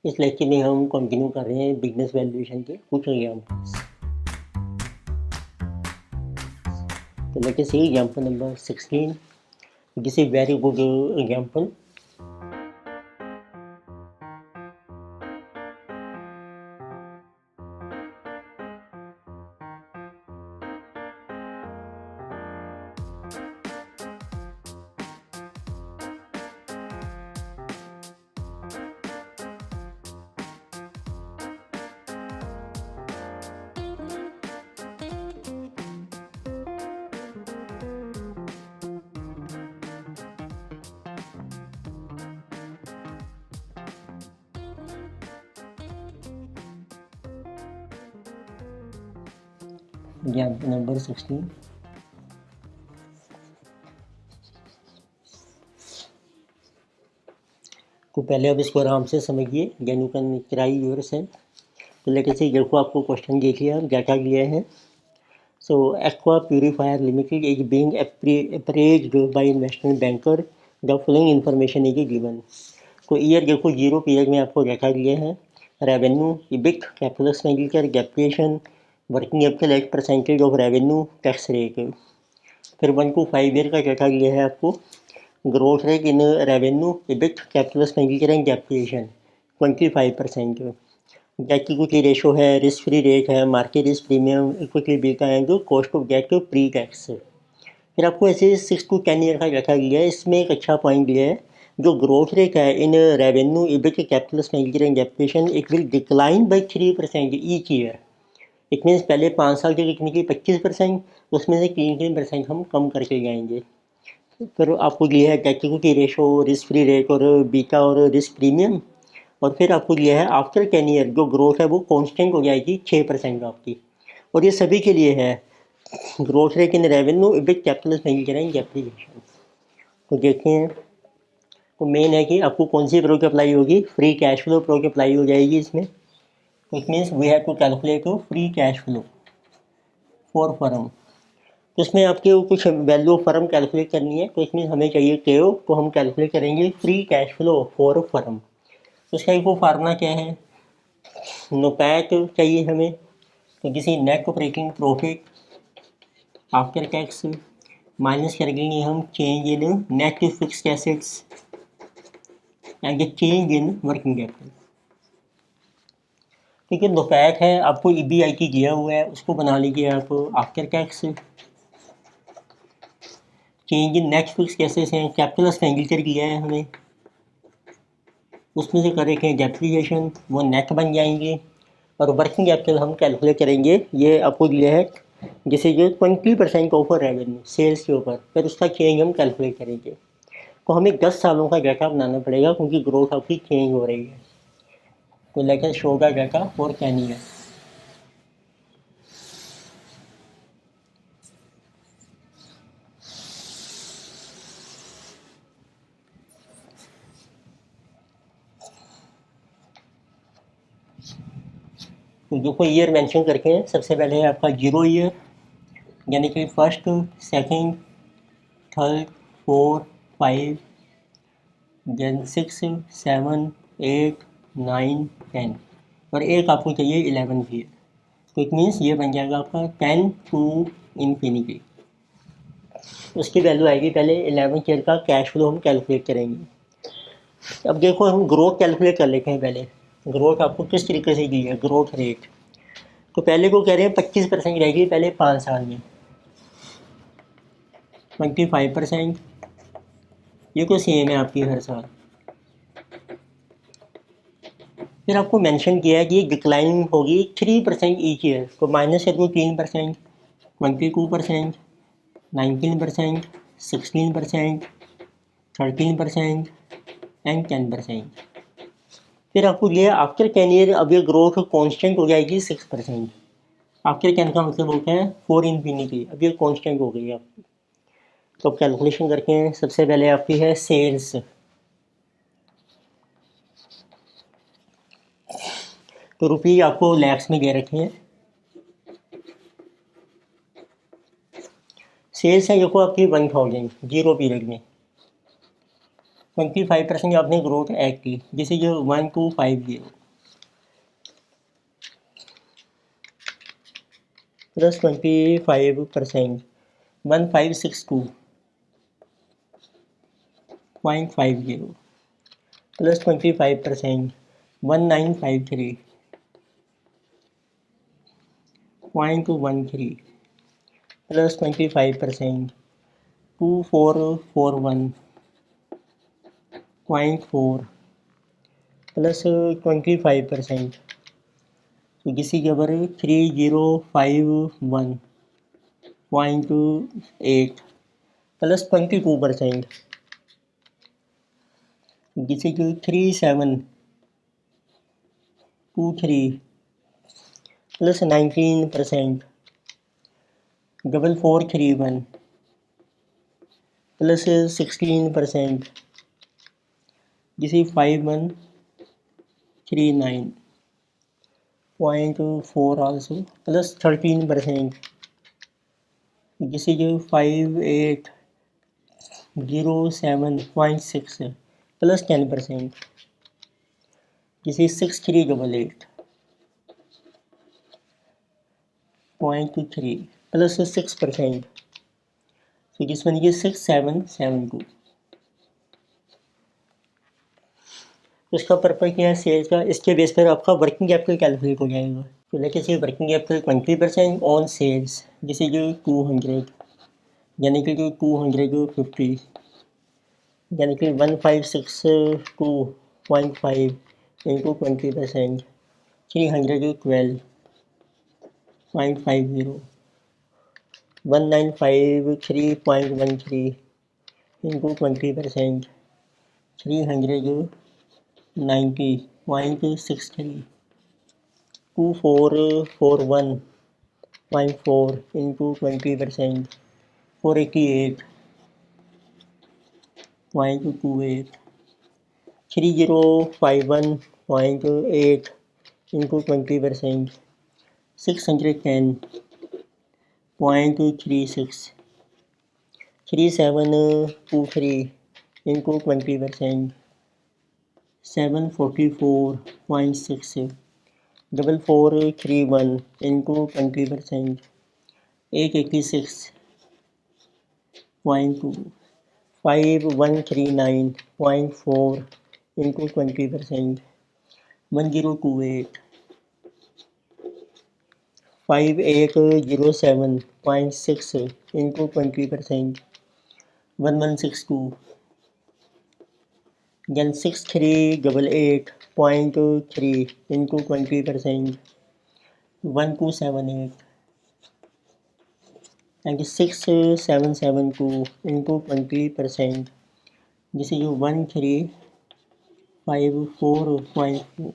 इस लेक्चर में हम कंटिन्यू कर रहे हैं बिजनेस वैल्यूएशन के कुछ एग्जाम्पल्स। तो let us see example number 16. This is very good example. Example number 16. तो पहले अब इसको आराम से समझिए, then you can try yourself. तो लेट अस सी, देखो आपको क्वेश्चन देखिए, आप डाटा दिया है. So Aqua Purifier Limited is being appraised by investment banker. The following information is given. तो ईयर देखो जीरो पीरियड में आपको डाटा दिए हैं. Revenue, EBIT, capital expenditure, depreciation, working capital as percentage of revenue, tax rate. फिर 1 to 5 year का data दिया है आपको. Growth rate in revenue, EBIT, capital expenditure and depreciation 25%. Debt equity ratio है, रिस्क फ्री रेट है, market risk premium, equity beta and cost of debt pre tax. फिर आपको ऐसे 6 to 10 ईयर का डाटा दिया है. इसमें एक अच्छा पॉइंट दिया है, जो ग्रोथ रेट है इन revenue, EBIT, capital expenditure and depreciation, it will decline by 3% each year. It means पहले 5 साल की कितनी की 25%, उसमें से 3% हम कम करके जाएंगे. फिर आपको दिया है date equity ratio, risk free rate और बीटा और रिस्क प्रीमियम. और फिर आपको दिया है आफ्टर 10 ईयर जो ग्रोथ है वो कांस्टेंट हो जाएगी 6% आपकी. और ये सभी के लिए है, growth rate in revenue, EBIT, capital expenditure and depreciation. तो देखते हैं. तो मेन है कि आपको कौन सी प्रोक अप्लाई होगी, free cash flow approach apply हो जाएगी इसमें. तो it means we have to calculate free cash flow for firm. तो इसमें आपके कुछ वैल्यू ऑफ फर्म कैलकुलेट करनी है. तो इसमें हमें चाहिए केओ, तो हम कैलकुलेट करेंगे free cash flow for firm. तो इसका एक वो फार्मूला क्या है, नोपैट चाहिए हमें. तो किसी net operating profit after tax minus करेंगे हम change in net fixed assets and change in working capital. ठीक है, नोपैट है, आपको EBIT दिया हुआ है, उसको बना लीजिए आप after tax. Change in net fixed assets हैं, कैपिटल एक्सपेंडिचर किया है हमें, उसमें से करेंगे डेप्रिसिएशन, वो नेट बन जाएंगे. और वर्किंग कैपिटल हम कैलकुलेट करेंगे, ये आपको दिया है जैसे जो 20% ऑफर रेवेन्यू सेल्स के ऊपर, फिर उसका चेंज हम कैलकुलेट करेंगे. तो हमें 10 सालों का डाटा बनाना पड़ेगा क्योंकि ग्रोथ आपकी चेंज हो रही है. तो let us show the data for 10 year. तो जो कोई ईयर मेंशन करके हैं, सबसे पहले है आपका 0 ईयर, यानी कि फर्स्ट, सेकंड, थर्ड, 4, 5, देन 6, 7, 8, 9, 10. और एक आपको चाहिए 11 ईयर. तो इट मीन्स ये बन जाएगा आपका 10 टू इन्फिनिटी. उसकी वैल्यू आएगी, पहले 11 ईयर का कैश फ्लो हम कैलकुलेट करेंगे. अब देखो हम ग्रोथ कैलकुलेट कर लेते हैं. पहले ग्रोथ आपको किस तरीके से दी है, ग्रोथ रेट. तो पहले को कह रहे हैं 25% रहेगी पहले 5 साल में, 25%. ये तो सेम है आपकी हर साल. फिर आपको मेंशन किया है कि डिक्लाइन होगी 3% ईच ईयर. तो माइनस कर दो 3%, 22%, 19%, 16%, 13% एंड 10%. फिर आपको ये आफ्टर 10 ईयर अब ये ग्रोथ कांस्टेंट हो जाएगी 6%. आफ्टर 10 का मतलब होता है 4 इन्फिनिटी. अब ये कांस्टेंट हो गई आपकी. तो कैलकुलेशन करके हैं. सबसे पहले आपकी है सेल्स. तो रुपये आपको लैक्स में दे रखे हैं. सेल्स है देखो आपकी 1000 जीरो पीरियड में. 25% आपने ग्रोथ ऐड की, this is 1250 plus 25%, 1562.50 plus 25%, 1953.13 plus 25%, 2441.4 plus 25%, तो किसी के ऊपर 3051.8 प्लस 22%, किसी की 3723 प्लस 19%, 4431 प्लस 16%, किसी 5139.4 also प्लस 13%, किसी की 5807.6 प्लस 10%, किसी 6388.3 प्लस 6%, तो जिस बनेगी 6772। इसका पर्पज क्या है सेल्स का, इसके बेस पर आपका वर्किंग कैपिटल कैलकुलेट हो जाएगा। तो लेके से वर्किंग कैपिटल 20% ऑन सेल्स, जिस इज 200, यानी कि 250, यानी कि 1562.5 into 20%, 312.50, 1953.13 into 20%, 390.63, 2441.4 into 20%, 488.28, 3051.8 into 20%, 610.36, 3723 into 20%, 744.6, 4431 into 20%, 886.2, 5139.4 into 20%, 1028, 5807.6 into 20%, 1162, then 6388.3 into 20%, 1278, and 6772 into 20%, this is 1354.4,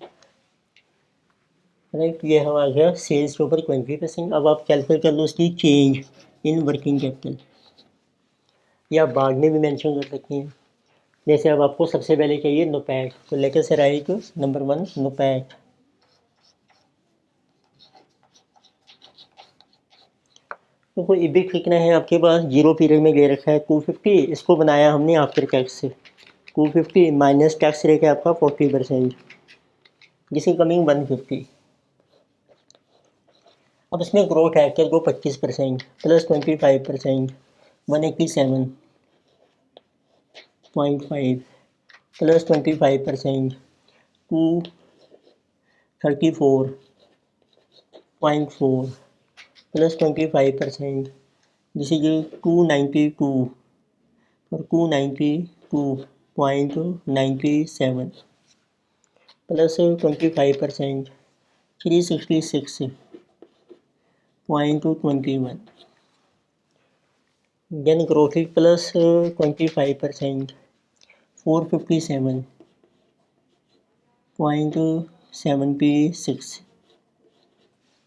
right. ये हमारा गया सेल्स के ऊपर 20%। अब आप कैलकुलेट कर लो उसकी चेंज इन वर्किंग कैपिटल, या बाद में भी मेंशन कर सकती हैं। जैसे अब आपको सबसे पहले चाहिए नोपैट, तो लेकर से राइट नंबर 1 नोपैट, तो कोई इबिट लिखना है आपके पास, जीरो पीरियड में ले रखा है 250, इसको बनाया हमने आफ्टर टैक्स से, 250 माइनस टैक्स रेट है आपका 40%, जिसकी कमिंग 150। अब इसमें ग्रोथ है क्या, 25% plus 25%, 187.5 plus 25%, 234.4 plus 25%, this is 292 और 292.97 plus 25%, 366.21, then growth is plus 25%, 457.76।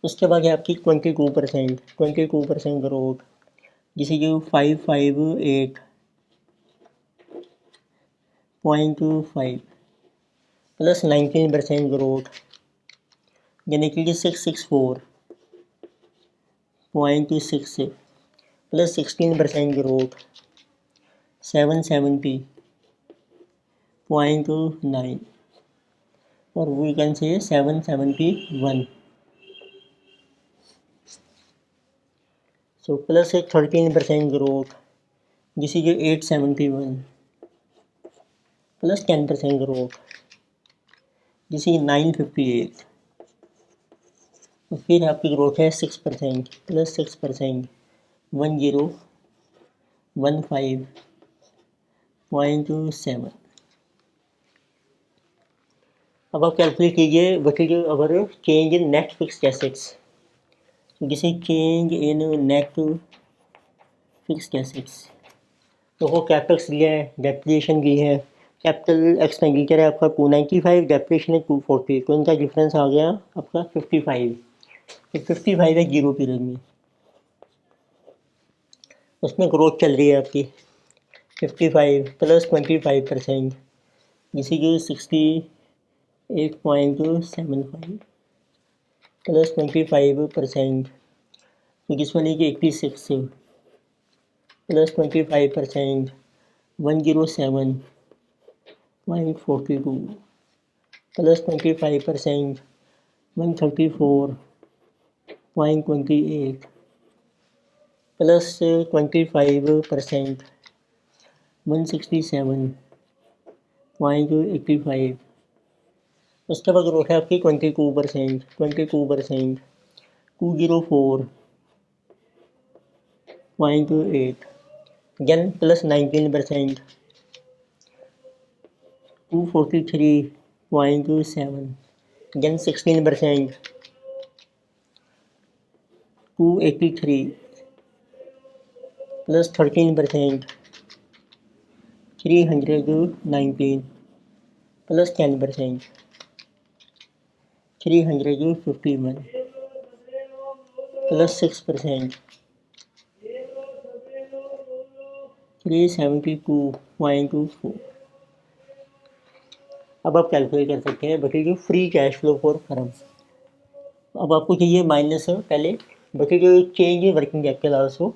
उसके बाद है आपकी 22% ग्रोथ, जिसे कि 558.5 प्लस 19% ग्रोथ, यानी कि 664.6 plus 16% growth, 770 0.9 or we can say 771. So plus a 13% growth. This is 871 plus 10% growth. This is 958. तो फिर आपकी ग्रोथ है 6% प्लस 6% 1015.7. अब आप कैलकुलेट कीजिए what is our change in net fixed assets. जैसे change in net fixed assets तो वो कैपेक्स लिया है, डेप्रिसिएशन ली है, कैपिटल एक्सपेंडिचर है आपका 295, डेप्रिसिएशन है 240, तो इनका डिफरेंस आ गया आपका 55. तो 55 है जीरो पीरियड में, उसमें ग्रोथ चल रही है आपकी 55 प्लस 25% जिसे जो 68.75 प्लस 25%, तो जिस वाले की 86 प्लस 25% 107.42 प्लस 25% 134.28 प्लस 25% 167.85. उसके बाद ग्रोथ है आपकी 22%, 204.8. Then plus 19% 243.7. Then 16% 283 plus 13% 319 plus 10% 351 plus 6% 372.24. अब आप कैलकुलेट कर सकते हैं बटे जो free cash flow for firm. अब आपको चाहिए माइनस पहले बटे जो change in working capital also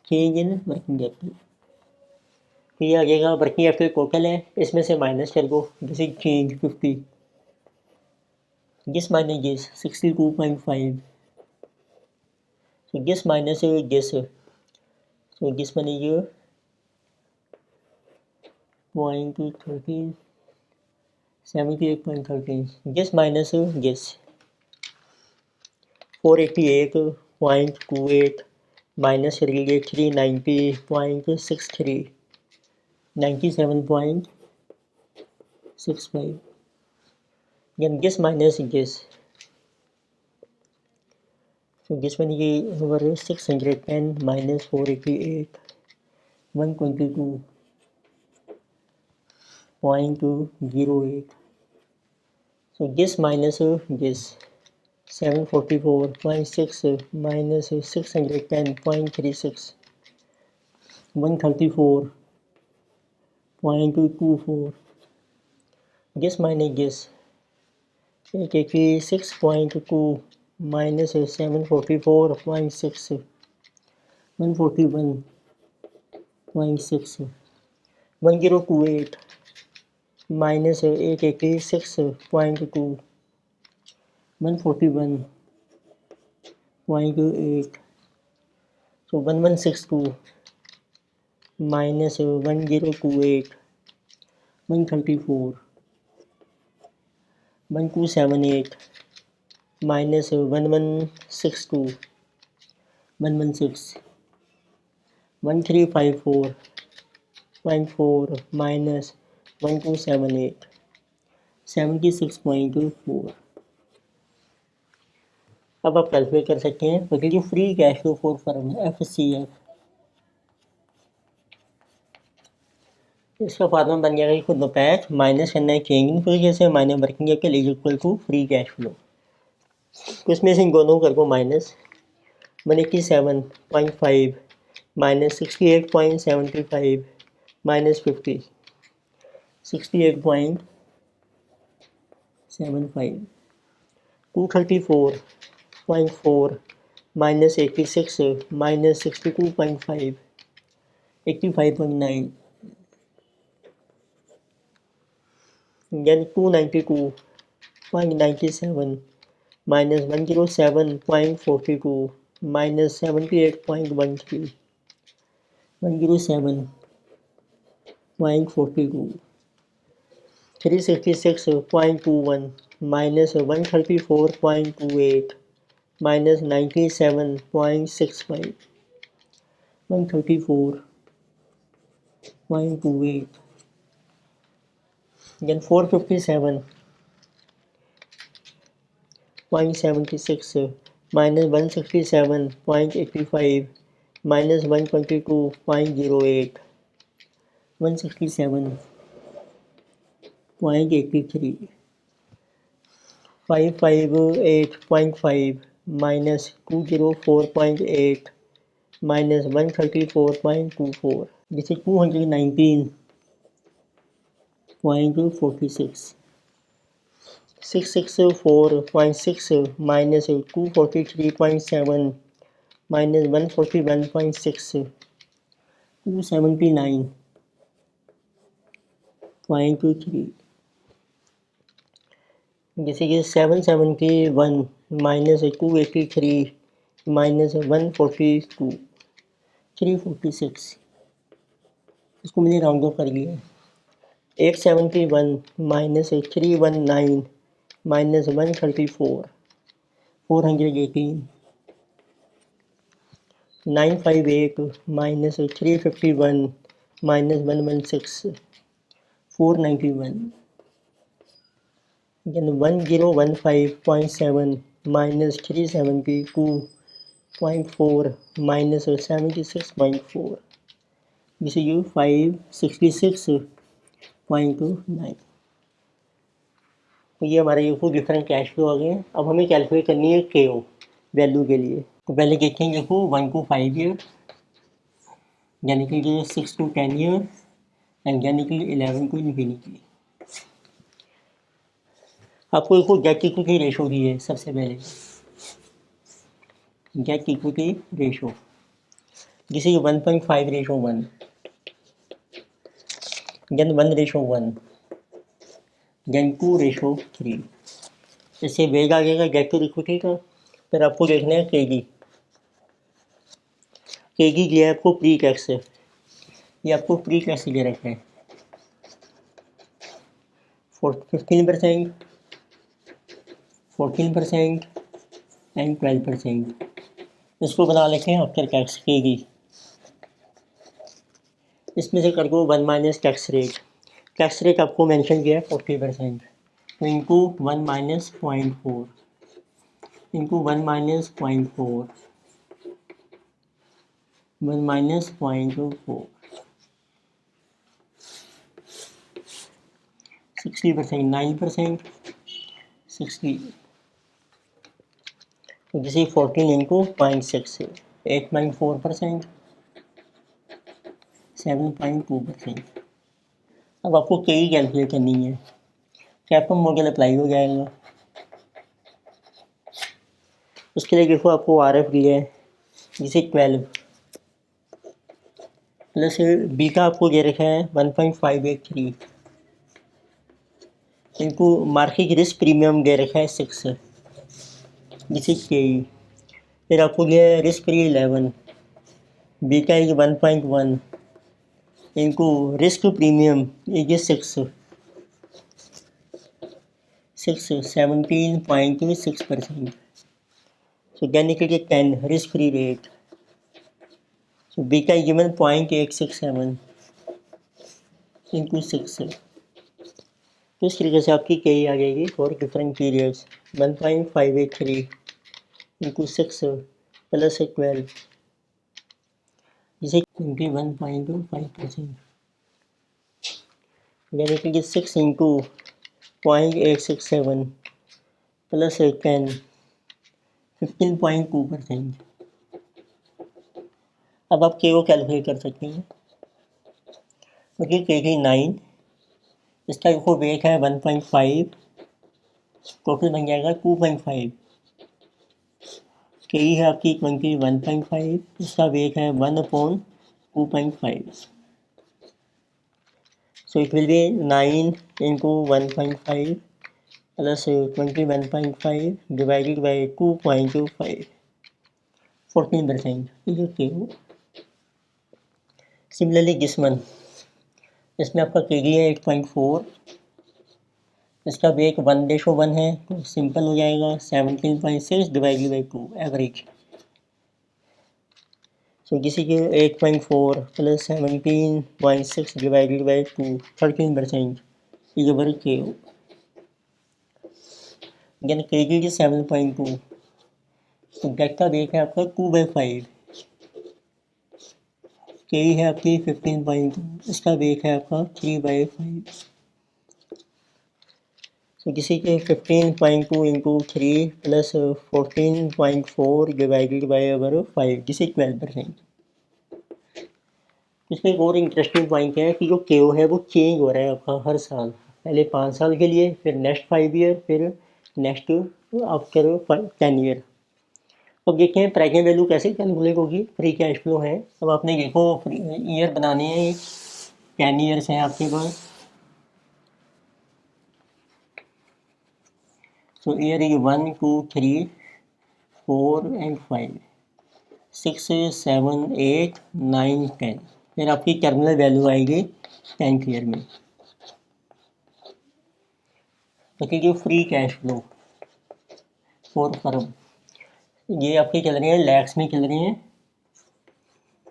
change in working capital. तो ये आ जाएगा वर्किंग कैपिटल टोटल है, इसमें से माइनस कर दो. जैसे change 50, this minus this 62.5, so this minus this, so this one is 0.13 78.13, this minus this 488.28 minus 390.63 97.65. then this minus this, so this one is over 610 minus 488 122.08. so this minus this 744.6 minus 610.36 134.24. this minus this 886.2 minus 744.6 141.6 1028 minus 886.2 141.8, so 1162 minus 1028 134 1278 minus 1162 116 1354.4 minus 1278 76.4. अब आप calculate कर सकते हैं बल्कि जो free cash flow for firm है FCF, इसका formula बन जाएगा खुद पैच माइनस करना है चेंज इन फिर जैसे minus working capital is equal to free cash flow. तो इसमें से इन दोनों कर दो minus 187.5 minus 68.75 minus 50 68.75 234.4 minus 86 minus 62.5 85.9 यानी 292.97 minus 107.42 minus 78.13 107.42 366.21 minus 134.28 minus 97.65 134.28 then 457.76 minus 167.85 minus 122.08 167.83 558.5 minus 204.8 minus 134.24 this is 219.46 664.6 minus 243.7 minus 141.6 279.23 जैसे कि 771 minus 283 minus 142 346 इसको मैंने राउंड ऑफ कर लिया 871 minus 319 minus 134 418 958 minus 351 minus 116 491 then 1015.7 minus 372.4 minus 76.4 this is 566.9 तो ये हमारे ये कुछ डिफरेंट कैश फ्लो आ गए हैं। अब हमें कैलकुलेट करनी है KO वैल्यू के लिए तो पहले देखते हैं देखो 1 to 5 ईयर यानी कि 6 to 10 ईयर एंड यानी कि 11 to इन्फिनिटी आपको देखो डेट इक्विटी रेशो दी है सबसे पहले डेट इक्विटी रेशो जिसे 1.5 ratio 1 then 1 ratio 1 then 2 ratio 3 इससे वेग आ जाएगा डेट टू इक्विटी का फिर आपको देखना है केजी दिया है आपको प्री टैक्स से ये आपको प्री टैक्स दे रखा है 15% 14% एंड 12% इसको बना लेते हैं आफ्टर टैक्स केगी इसमें से कर दो 1 माइनस टैक्स रेट आपको मेंशन किया है 40% तो into 1 minus 0.4 into 1 minus 0.4 1 minus 0.4 60% 9% 60 this is 14 into 0.6 8.4% 7.2% अब आपको KE कैलकुलेट करनी है कैपम मॉडल अप्लाई हो जाएगा उसके लिए देखो आपको RF दिया है जिसे 12 प्लस बीटा आपको दे रखा है 1.583 इनको मार्केट रिस्क प्रीमियम दे रखा है 6 जिसे KE फिर आपको दिया है रिस्क फ्री 11 बीटा इज 1.1 इनको risk premium is 6 17.6% so then it is 10 risk free rate so beta is given 0.867 into 6 तो इस तरीके से आपकी KE आ जाएगी for different periods 1.583 into 6 plus 12 जिसे 21.5% then it is 6 into 0.867 plus 10 15.2% अब आप KO कैलकुलेट कर सकते हैं ओके KG 9 इसका देखो वेट है 1.5 टोटल बन जाएगा 2.5 KE है आपकी 21.5 इसका वेट है 1/2.5 So it will be 9 into 1.5 plus 21.5 divided by 2.25, 14%. Is it okay? Similarly this one, इसमें आपका kg है 8.4, इसका वेट 1:1 है, तो सिंपल हो जाएगा 17.6 डिवाइडेड बाई 2 एवरेज। सो किसी के 8.4 plus 17.6 divided by 2, 13% is over के। देन के जी 7.2, तो गेट का वेट है आपका 2/5, के है आपकी 15.2, इसका वेट है आपका 3/5। तो किसी के 15.2 into 3 plus 14.4 divided by our 5, जिसे 12%। इसमें एक और इंटरेस्टिंग पॉइंट है कि जो केओ है वो चेंज हो रहा है आपका हर साल, पहले 5 साल के लिए, फिर नेक्स्ट 5 ईयर, फिर नेक्स्ट आफ्टर 10 ईयर। अब देखते हैं प्रेजेंट वैल्यू कैसे कैलकुलेट होगी। फ्री कैश फ्लो है, अब आपने देखो ईयर बनाने हैं, 10 ईयर्स हैं आपके पास। सो ईयर इज 1 2 3 4 एंड 5, 6 7 8 9 10, फिर आपकी टर्मिनल वैल्यू आएगी 10th ईयर में। तो देखिए free cash flow for firm, ये आपके चल रहे हैं लैक्स में चल रहे हैं,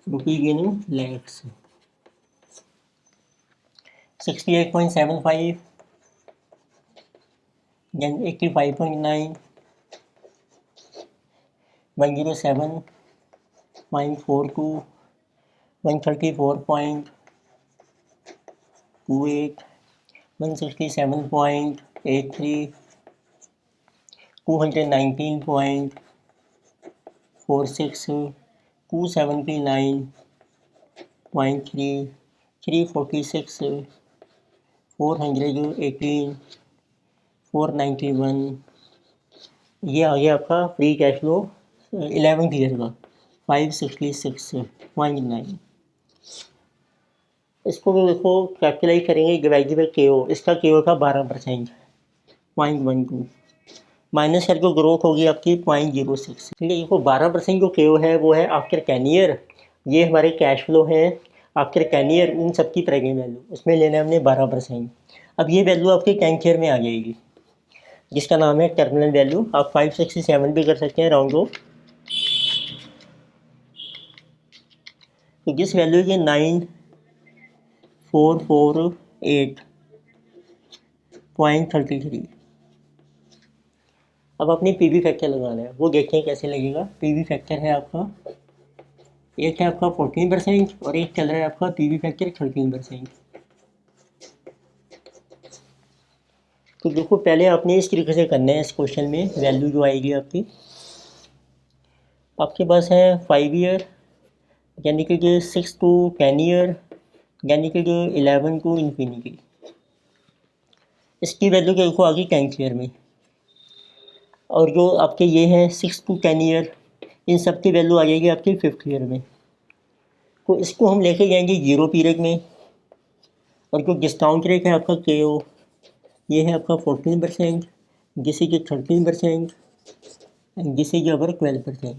रुपीज इन लैक्स। 68.75, then 85.9, 107.42, 134.28, 167.83, 219.46, 279.3, 346, 418, 491। ये आ गया आपका free cash flow 11th year का 566.9। इसको भी देखो कैपिटलाइज करेंगे डिवाइडेड बाई केओ, इसका केओ था 12%, 0.12, माइनस करके ग्रोथ होगी आपकी 0.06। ठीक है, देखो 12% जो केओ है वो है आफ्टर 10 ईयर, ये हमारे कैश फ्लो है आफ्टर 10 ईयर, उन सबकी प्रेजेंट वैल्यू उसमें लेना है हमने 12%। अब ये वैल्यू आपके 10th ईयर में आ जाएगी, जिसका नाम है टर्मिनल वैल्यू। आप 567 भी कर सकते हैं राउंड ऑफ। तो जिस वैल्यू के 9448.33। अब अपनी पीवी फैक्टर लगाना है, वो देखते हैं कैसे लगेगा। पीवी फैक्टर है आपका, एक है आपका 14% और एक चल रहा है आपका पीवी फैक्टर 13%। तो देखो पहले आपने इस तरीके से करना है, इस क्वेश्चन में वैल्यू जो आएगी आपके पास है 5 ईयर, यानी कि 6 to 10 ईयर, यानी कि 11 टू इन्फिनिटी। इसकी वैल्यू क्या देखो आगे 10th ईयर में, और जो आपके ये हैं 6 to 10 ईयर, इन सब की वैल्यू आ जाएगी आपकी 5th ईयर में। तो इसको हम लेके जाएंगे 0 पीरियड में, और जो डिस्काउंट रेट है आपका केओ, ये है आपका 14%, जिसे कि 13%, जिसे कि अगर 12%।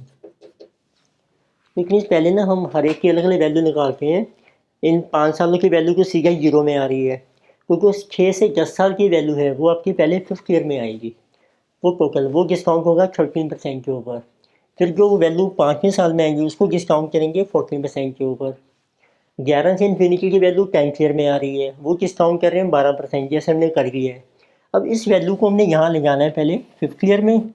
लेकिन पहले ना हम हर एक की अलग अलग वैल्यू निकालते हैं। इन 5 सालों की वैल्यू तो सीधा 0 में आ रही है, क्योंकि उस 6 से 10 साल की वैल्यू है वो आपकी पहले 5th ईयर में आएगी, वो टोटल वो डिस्काउंट होगा 13% के ऊपर। फिर जो वैल्यू 5वें साल में आएगी उसको डिस्काउंट करेंगे 14% के ऊपर। 11 से इन्फिनिटी की वैल्यू 10th ईयर में आ रही है, वो डिस्काउंट कर रहे हैं 12%, जैसे हमने कर दिया है। अब इस वैल्यू को हमने यहाँ ले जाना है पहले 5th ईयर में,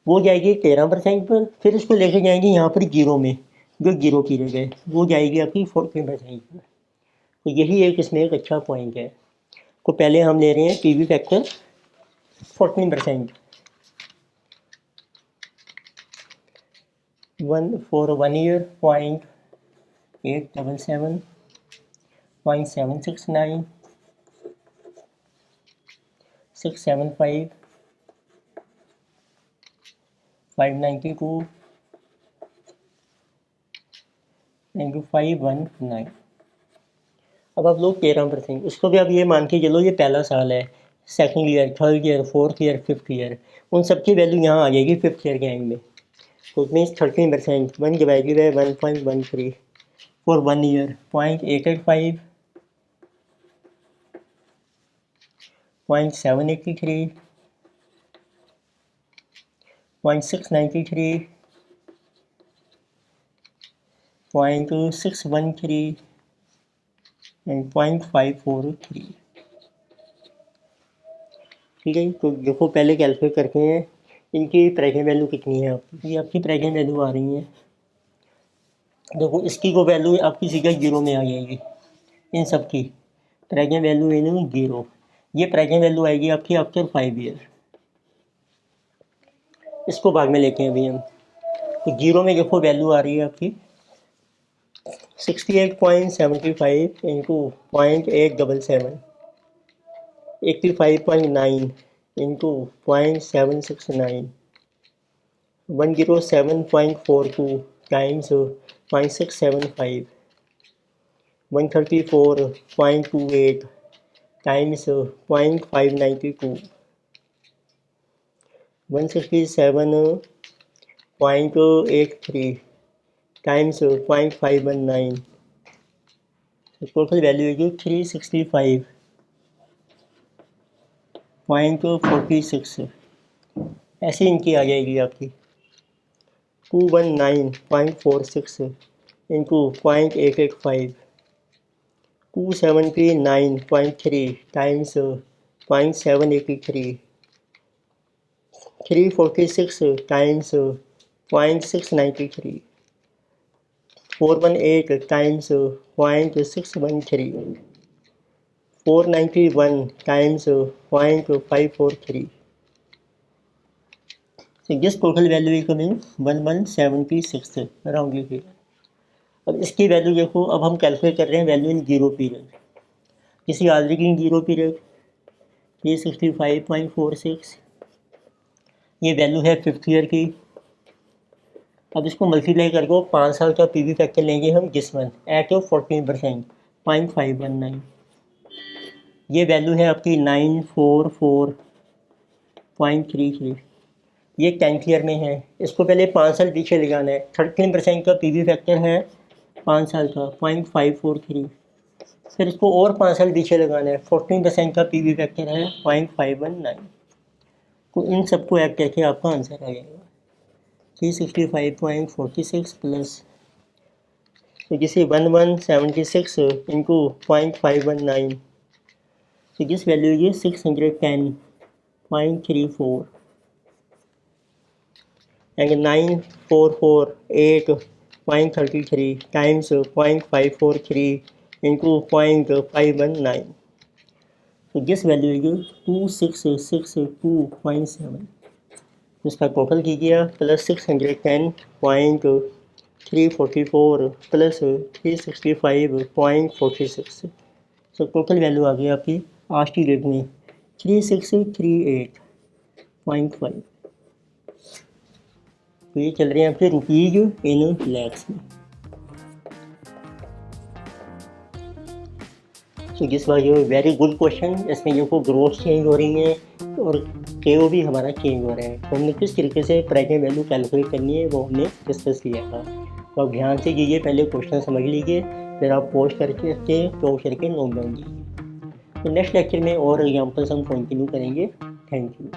वो जाएगी 13% पर, फिर उसको लेके जाएंगे यहाँ पर 0 में, जो 0 पीरियड है, वो जाएगी आपकी 14% पर। तो यही एक इसमें एक अच्छा पॉइंट है। तो पहले हम ले रहे हैं PV factor 14%, 1 for 1 year 0.877, 0.769, 675, 592 and 519। अब आप लोग 13%, उसको भी अब ये मान के चलो ये पहला साल है, second year, third year, fourth year, fifth year, उन सब की वैल्यू यहाँ आ जाएगी फिफ्थ ईयर के एंड में। तो it means 13%, 1 divided by 1.13 for 1 year, 0.885, 0.783, 0.693, 0.613 and 0.543। ठीक है, तो देखो पहले कैलकुलेट करते हैं इनकी प्रेजेंट वैल्यू कितनी है आपकी। ये आपकी प्रेजेंट वैल्यू आ रही है, देखो इसकी को वैल्यू आपकी सीधा 0 में आ जाएगी, इन सब की प्रेजेंट वैल्यू इन 0। ये प्रेजेंट वैल्यू आएगी आपकी आफ्टर 5 ईयर। इसको भाग में लेते हैं अभी हम, तो 0 में देखो वैल्यू आ रही है आपकी 68.75 into 0.877, 85.9 into 0.769, 107.42 times 0.675, 134.28 times 0.592, 167.83 times 0.519। Total value है 365.46। ऐसे इनकी आ जाएगी आपकी 219.46 into 0.885, 279.3 times 0.783, 346 times 0.693, 418 times 0.613, 491 times 0.543। So this total value is coming 1176 around लिखिए। अब इसकी वैल्यू देखो, अब हम कैलकुलेट कर रहे हैं वैल्यू इन 0 पीरियड। किसी ऑलरेडी इन 0 पीरियड 365.46, ये वैल्यू है फिफ्थ ईयर की। अब इसको मल्टीप्लाई करके 5 साल का पीवी फैक्टर लेंगे हम जिस वन एट 14%, 0.519। ये वैल्यू है आपकी 944.33। ये 10th ईयर में है। इसको पहले 5 साल पीछे लगाना है। 13% का पीवी फैक्टर है 5 साल का 0.543। फिर इसको और 5 साल पीछे लगाना है। 14% का पीवी फैक्टर है 0.519। तो इन सबको ऐड करके आपका आंसर आ जाएगा 365.46 प्लस, तो जिसे 1176 into 0.519, so this value is 610.34 and 9448.33 times 0.543 into 0.519, so this value is 2662.7। इसका टोटल कीजिए plus 610.344 plus 365.46, so total value आ गई आपकी आज की डेट में 3638.5। तो ये चल रहे हैं आपके रुपीज इन लैक्स में। तो this was your very good question. इसमें जो ग्रोथ चेंज हो रही है और केओ भी हमारा चेंज हो रहा है, तो हमने किस तरीके से प्रेजेंट वैल्यू कैलकुलेट करनी है वो हमने डिस्कस किया था। तो आप ध्यान से कीजिए, पहले क्वेश्चन समझ लीजिए, फिर आप पोस्ट करके क्लोज करके नोट डाउन कीजिए। तो नेक्स्ट लेक्चर में और एग्जाम्पल्स हम कंटिन्यू करेंगे। Thank you.